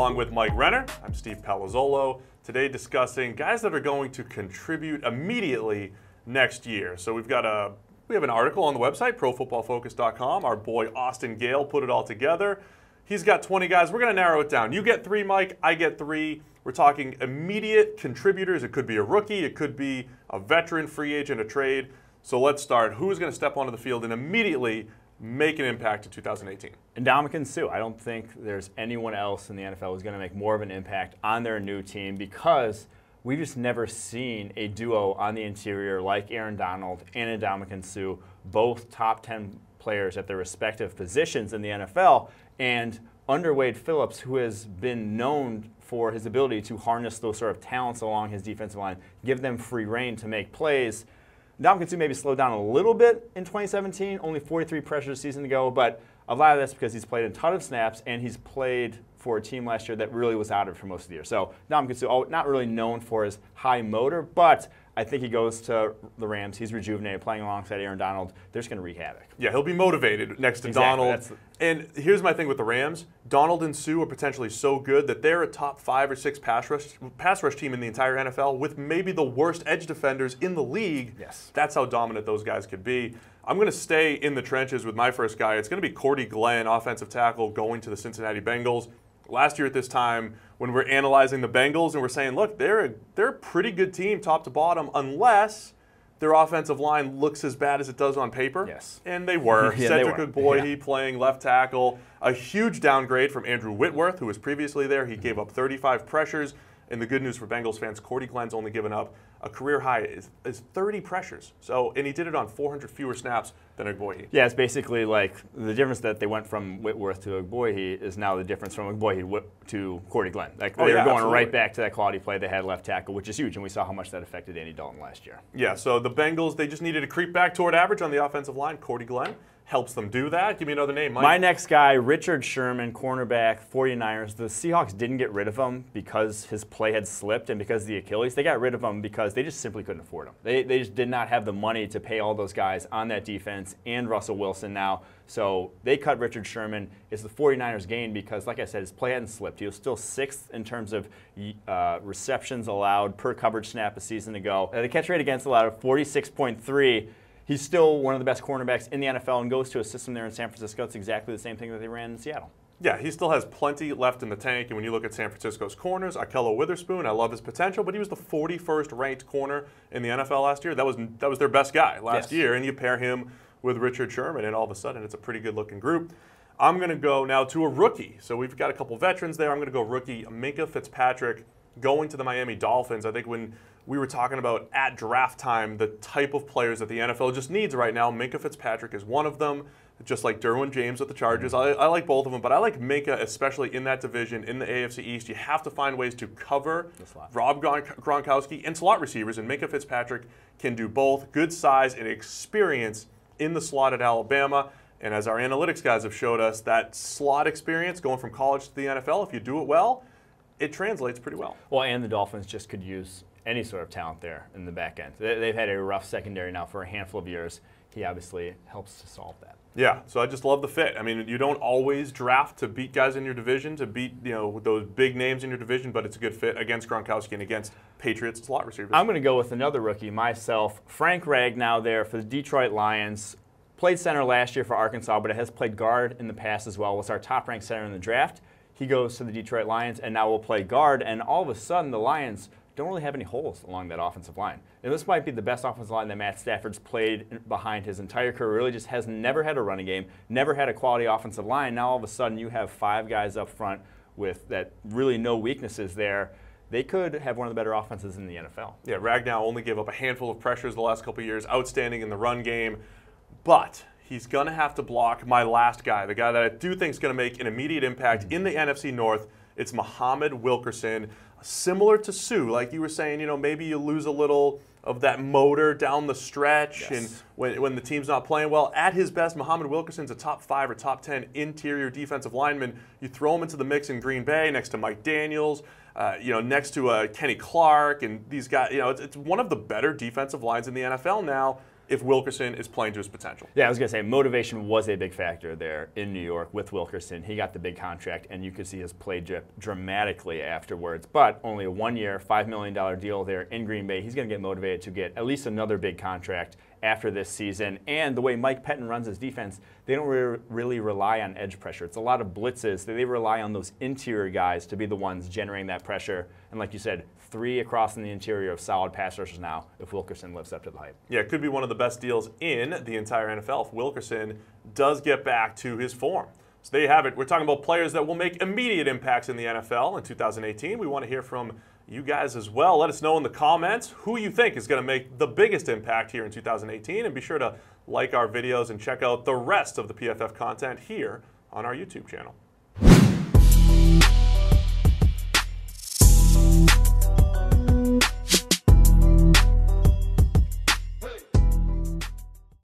along with Mike Renner. I'm Steve Palazzolo. Today discussing guys that are going to contribute immediately next year. So we have an article on the website, profootballfocus.com. Our boy Austin Gale put it all together. He's got 20 guys. We're going to narrow it down. You get 3, Mike. I get 3. We're talking immediate contributors. It could be a rookie. It could be a veteran, free agent, a trade. So let's start. Who's going to step onto the field and immediately make an impact in 2018? And Suh. I don't think there's anyone else in the NFL who's going to make more of an impact on their new team because we've just never seen a duo on the interior like Aaron Donald and Suh, both top 10 players at their respective positions in the NFL, and under Wade Phillips, who has been known for his ability to harness those sort of talents along his defensive line, give them free reign to make plays. Suh maybe slowed down a little bit in 2017, only 43 pressures a season ago, but a lot of that's because he's played a ton of snaps and he's played for a team last year that really was out of it for most of the year. So Suh, not really known for his high motor, but I think he goes to the Rams. He's rejuvenated, playing alongside Aaron Donald. They're just going to wreak havoc. Yeah, he'll be motivated next to Exactly. Donald. And here's my thing with the Rams. Donald and Suh are potentially so good that they're a top 5 or 6 pass rush team in the entire NFL with maybe the worst edge defenders in the league. Yes. That's how dominant those guys could be. I'm going to stay in the trenches with my first guy. It's going to be Cordy Glenn, offensive tackle, going to the Cincinnati Bengals. Last year at this time, when we're analyzing the Bengals and we're saying, look, they're a pretty good team top to bottom unless their offensive line looks as bad as it does on paper. Yes. And they were. Yeah, Cedric they were. Ogbuehi playing left tackle. A huge downgrade from Andrew Whitworth, who was previously there. He gave up 35 pressures. And the good news for Bengals fans, Cordy Glenn's only given up a career high is 30 pressures. And he did it on 400 fewer snaps than Ogbuehi. Yeah, it's basically like the difference that they went from Whitworth to Ogbuehi is now the difference from Ogbuehi to Cordy Glenn. Like they're going absolutely. right back to that quality play they had left tackle, which is huge, and we saw how much that affected Andy Dalton last year. Yeah, so the Bengals, they just needed to creep back toward average on the offensive line. Cordy Glenn helps them do that. Give me another name, Mike. My next guy, Richard Sherman, cornerback, 49ers. The Seahawks didn't get rid of him because his play had slipped and because of the Achilles. They got rid of him because they just simply couldn't afford him. They just did not have the money to pay all those guys on that defense and Russell Wilson now. So they cut Richard Sherman. It's the 49ers gain because, like I said, his play hadn't slipped. He was still 6th in terms of receptions allowed per coverage snap a season ago. The catch rate against allowed 46.3. He's still one of the best cornerbacks in the NFL and goes to a system there in San Francisco. It's exactly the same thing that they ran in Seattle. Yeah, he still has plenty left in the tank. And when you look at San Francisco's corners, Akello Witherspoon, I love his potential, but he was the 41st ranked corner in the NFL last year. That was their best guy last year. And you pair him with Richard Sherman, and all of a sudden it's a pretty good-looking group. I'm going to go now to a rookie. So we've got a couple veterans there. I'm going to go rookie Minkah Fitzpatrick going to the Miami Dolphins. I think when we were talking about at draft time, the type of players that the NFL just needs right now, Minkah Fitzpatrick is one of them, just like Derwin James with the Chargers. I like both of them, but I like Minkah, especially in that division, in the AFC East. You have to find ways to cover Rob Gronkowski and slot receivers, and Minkah Fitzpatrick can do both. Good size and experience in the slot at Alabama. And as our analytics guys have showed us, that slot experience going from college to the NFL, if you do it well, it translates pretty well. Well, and the Dolphins just could use any sort of talent there in the back end. They've had a rough secondary now for a handful of years. He obviously helps to solve that. Yeah, so I just love the fit. I mean, you don't always draft to beat guys in your division, to beat those big names in your division, but it's a good fit against Gronkowski and against Patriots slot receivers. I'm going to go with another rookie myself, Frank Ragnow there for the Detroit Lions. Played center last year for Arkansas, but has played guard in the past as well. Was our top-ranked center in the draft. He goes to the Detroit Lions and now will play guard, and all of a sudden the Lions don't really have any holes along that offensive line. And this might be the best offensive line that Matt Stafford's played behind his entire career. Really just has never had a running game, never had a quality offensive line. Now all of a sudden you have 5 guys up front with that really no weaknesses there. They could have one of the better offenses in the NFL. Yeah, Ragnow only gave up a handful of pressures the last couple of years, outstanding in the run game. But he's going to have to block my last guy, the guy that I do think is going to make an immediate impact in the NFC North. It's Muhammad Wilkerson. Similar to Suh, like you were saying, maybe you lose a little of that motor down the stretch, and when the team's not playing well. At his best, Muhammad Wilkerson's a top 5 or top 10 interior defensive lineman. You throw him into the mix in Green Bay next to Mike Daniels, next to Kenny Clark, and these guys. It's one of the better defensive lines in the NFL now. if Wilkerson is playing to his potential. Yeah, I was going to say motivation was a big factor there in New York with Wilkerson. He got the big contract, and you could see his play dip dramatically afterwards. But only a 1-year, $5 million deal there in Green Bay. He's going to get motivated to get at least another big contract after this season. And the way Mike Pettin runs his defense, they don't really rely on edge pressure. It's a lot of blitzes. They rely on those interior guys to be the ones generating that pressure. And like you said, 3 across in the interior of solid pass rushers now if Wilkerson lives up to the hype. Yeah, it could be one of the best deals in the entire NFL if Wilkerson does get back to his form. So there you have it. We're talking about players that will make immediate impacts in the NFL in 2018. We want to hear from you guys as well. Let us know in the comments who you think is going to make the biggest impact here in 2018. And be sure to like our videos and check out the rest of the PFF content here on our YouTube channel.